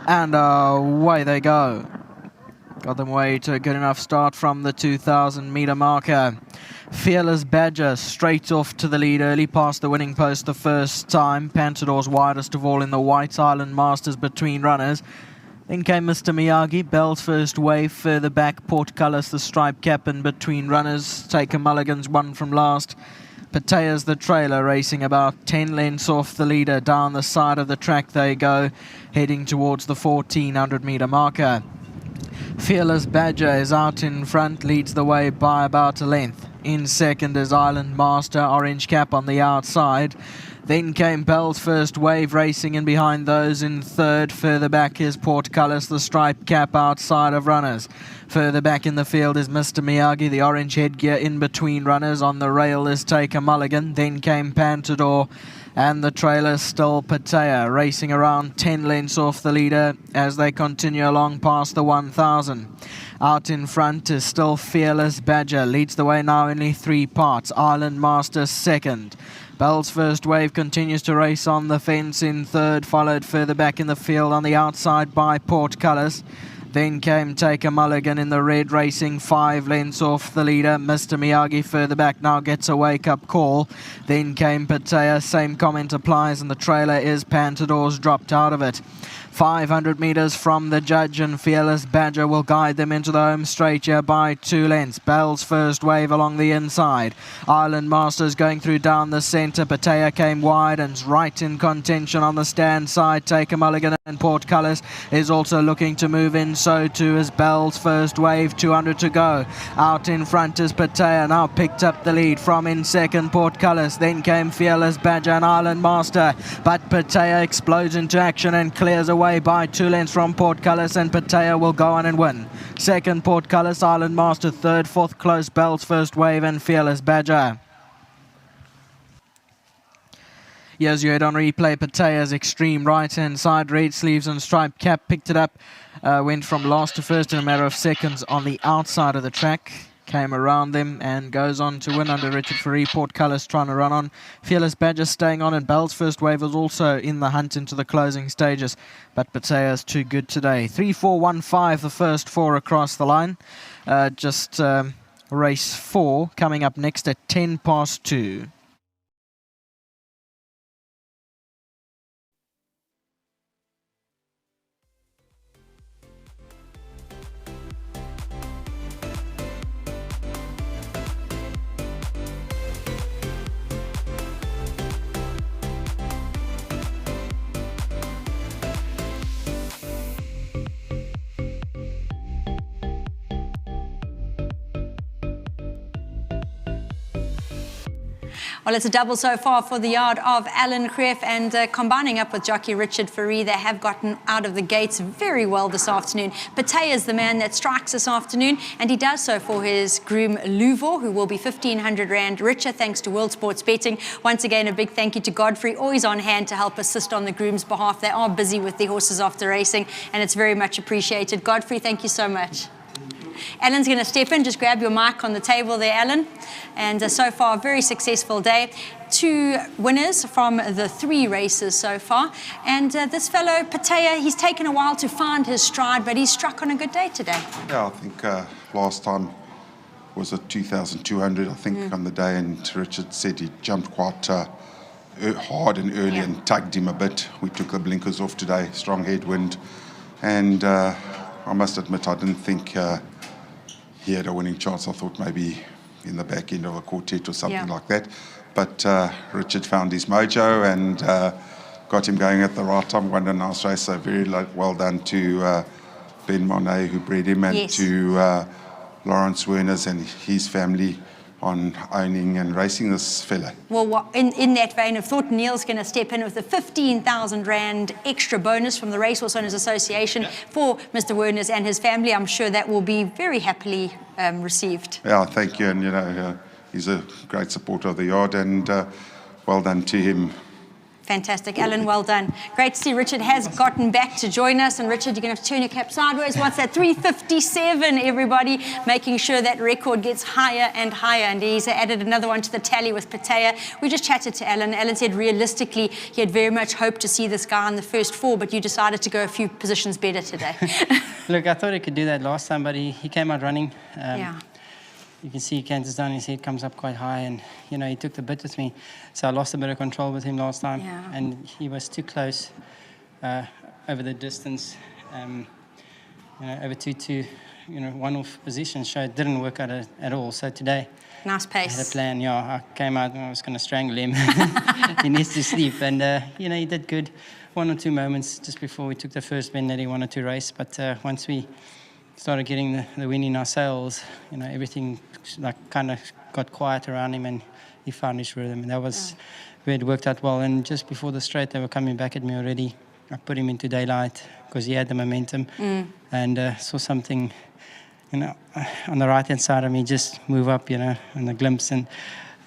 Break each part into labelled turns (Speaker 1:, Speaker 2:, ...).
Speaker 1: And away they go. Got them away to a good enough start from the 2,000 metre marker. Fearless Badger straight off to the lead early, past the winning post the first time. Pantador's widest of all in the White Island Masters between runners. Then came Mr. Miyagi, Bell's first wave, further back, Portcullis, the stripe cap in between runners. Take a Mulligan's one from last. Petteia's the trailer, racing about 10 lengths off the leader. Down the side of the track they go, heading towards the 1,400 metre marker. Fearless Badger is out in front, leads the way by about a length. In second is Island Master, orange cap on the outside. Then came Bell's first wave, racing in behind those in third. Further back is Portcullis, the stripe cap outside of runners. Further back in the field is Mr. Miyagi, the orange headgear in between runners. On the rail is Take a Mulligan. Then came Pantador, and the trailer still Petteia, racing around 10 lengths off the leader as they continue along past the 1,000. Out in front is still Fearless Badger, leads the way now only 3 parts. Island Master second. Bell's first wave continues to race on the fence in third, followed further back in the field on the outside by Portcullis. Then came Take a Mulligan in the red, racing 5 lengths off the leader. Mr. Miyagi further back now gets a wake-up call. Then came Petteia, same comment applies, and the trailer is Pantador's dropped out of it. 500 metres from the judge, and Fearless Badger will guide them into the home straight here by 2 lengths. Bell's first wave along the inside. Island Masters going through down the centre. Petteia came wide and's right in contention on the stand side. Take a Mulligan, and Portcullis is also looking to move in. So too is Bell's first wave. 200 to go. Out in front is Petteia, now picked up the lead from in second Portcullis. Then came Fearless Badger and Island Master, but Petteia explodes into action and clears away by 2 lengths from Portcullis, and Petteia will go on and win. Second Portcullis, Island Master third, fourth close Bell's first wave and Fearless Badger. Here's you had on replay, Petteia's extreme right-hand side, red sleeves and striped cap, picked it up, went from last to first in a matter of seconds on the outside of the track. Came around them and goes on to win under Richard Fourie. Portcullis trying to run on. Fearless Badger staying on, and Bell's first wave was also in the hunt into the closing stages. But Petteia's too good today. 3-4-1-5, the first 4 across the line. Race 4 coming up next at 10 past 2.
Speaker 2: Well, it's a double so far for the yard of Alan Creff, and combining up with jockey Richard Fourie, they have gotten out of the gates very well this afternoon. Petteia is the man that strikes this afternoon, and he does so for his groom Louvor, who will be 1,500 Rand richer thanks to World Sports Betting. Once again, a big thank you to Godfrey, always on hand to help assist on the groom's behalf. They are busy with the horses after racing, and it's very much appreciated. Godfrey, thank you so much. Alan's going to step in. Just grab your mic on the table there, Alan. And so far, a very successful day. 2 winners from the 3 races so far. And this fellow, Petteia, he's taken a while to find his stride, but he's struck on a good day today.
Speaker 3: Yeah, I think last time was at 2,200, I think, on the day. And Richard said he jumped quite hard and early and tugged him a bit. We took the blinkers off today, strong headwind. And I must admit, I didn't think he had a winning chance. I thought maybe in the back end of a quartet or something like that. But Richard found his mojo and got him going at the right time. Won a nice race. So very well done to Ben Monet, who bred him, and to Lawrence Werners and his family on owning and racing this fella.
Speaker 2: Well, in that vein, I thought Neil's going to step in with a 15,000 Rand extra bonus from the Racehorse Owners Association for Mr. Werners and his family. I'm sure that will be very happily received.
Speaker 3: Yeah, thank you. And, you know, he's a great supporter of the yard, and well done to him
Speaker 2: Fantastic. Alan, well done. Great to see Richard has gotten back to join us. And Richard, you're going to have to turn your cap sideways. What's that? 3:57, everybody. Making sure that record gets higher and higher. And he's added another one to the tally with Petteia. We just chatted to Alan. Alan said realistically he had very much hoped to see this guy on the first four, but you decided to go a few positions better today.
Speaker 4: Look, I thought he could do that last time, but he came out running.
Speaker 2: Yeah.
Speaker 4: You can see he canters down, his head comes up quite high, and he took the bit with me, so I lost a bit of control with him last time.
Speaker 2: Yeah.
Speaker 4: And he was too close over the distance, over 2-2, one-off position, so it didn't work out at all. So today,
Speaker 2: Nice pace.
Speaker 4: I had a plan. Yeah, I came out and I was going to strangle him. He needs to sleep, and he did good. 1 or 2 moments just before we took the first bend that he wanted to race, but once we started getting the wind in our sails, everything kind of got quiet around him, and he found his rhythm, and that was where it worked out well. And just before the straight, they were coming back at me already. I put him into daylight because he had the momentum, and saw something, on the right-hand side of me just move up, on the glimpse, and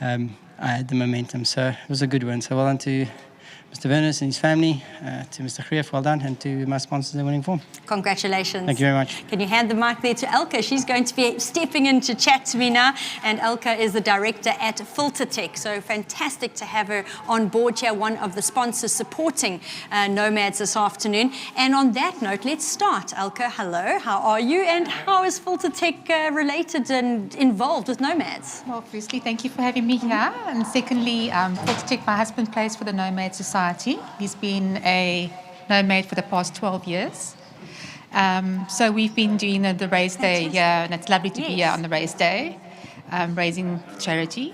Speaker 4: I had the momentum, so it was a good one. So well done to Mr. Venus and his family, to Mr. Greef, well done, and to my sponsors in winning form.
Speaker 2: Congratulations.
Speaker 4: Thank you very much.
Speaker 2: Can you hand the mic there to Elke? She's going to be stepping in to chat to me now, and Elke is the director at Filter Tech, so fantastic to have her on board here, one of the sponsors supporting Nomads this afternoon. And on that note, let's start. Elke, hello, how are you, and how is Filter Tech related and involved with Nomads?
Speaker 5: Well, firstly, thank you for having me here. And secondly, Filter Tech, my husband plays for the Nomad Society. He's been a nomad for the past 12 years. So we've been doing the race day here, and it's lovely to be here on the race day, raising charity.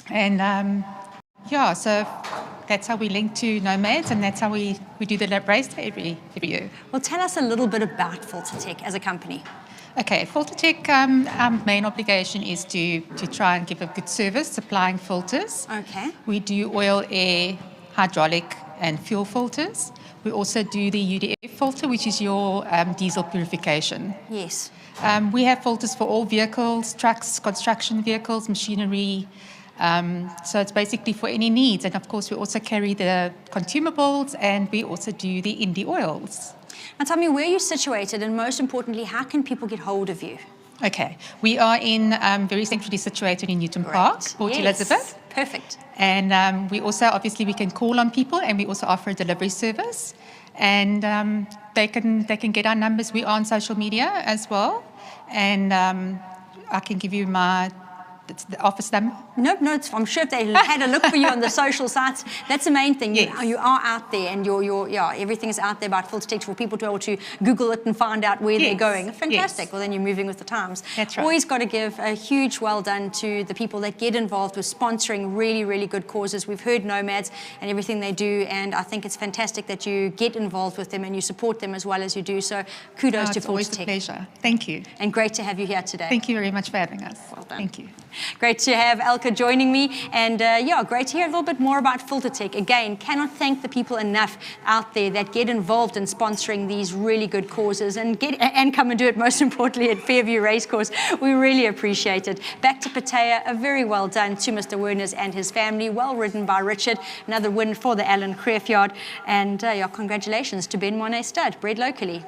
Speaker 5: And so that's how we link to Nomads, and that's how we do the race day every year.
Speaker 2: Well, tell us a little bit about Filter Tech as a company.
Speaker 5: Okay, Filter Tech, our main obligation is to try and give a good service, supplying filters.
Speaker 2: Okay.
Speaker 5: We do oil, air, hydraulic and fuel filters. We also do the UDF filter, which is your diesel purification.
Speaker 2: Yes.
Speaker 5: We have filters for all vehicles, trucks, construction vehicles, machinery. So it's basically for any needs. And of course, we also carry the consumables, and we also do the Indie oils.
Speaker 2: Now tell me where you're situated, and most importantly, how can people get hold of you?
Speaker 5: Okay, we are very centrally situated in Newton Park, Port Elizabeth.
Speaker 2: Perfect.
Speaker 5: And we also, obviously, we can call on people, and we also offer a delivery service. And they can get our numbers. We are on social media as well. And I can give you the office number.
Speaker 2: No, I'm sure if they had a look for you on the social sites, that's the main thing.
Speaker 5: Yes.
Speaker 2: You are out there, and everything is out there about Filter Tech for people to be able to Google it and find out where they're going. Fantastic.
Speaker 5: Yes.
Speaker 2: Well, then you're moving with the times.
Speaker 5: That's right.
Speaker 2: Always got to give a huge well done to the people that get involved with sponsoring really, really good causes. We've heard Nomads and everything they do, and I think it's fantastic that you get involved with them and you support them as well as you do. So kudos to Filter Tech.
Speaker 5: It's always a pleasure. Thank you.
Speaker 2: And great to have you here today.
Speaker 5: Thank you very much for having us.
Speaker 2: Well done.
Speaker 5: Thank you.
Speaker 2: Great to have Elke joining me, and great to hear a little bit more about Filter Tech. Again, cannot thank the people enough out there that get involved in sponsoring these really good causes and come and do it, most importantly, at Fairview Racecourse. We really appreciate it. Back to Petteia, a very well done to Mr. Werners and his family, well ridden by Richard. Another win for the Alan Greef yard, and congratulations to Ben Monet Stud, bred locally.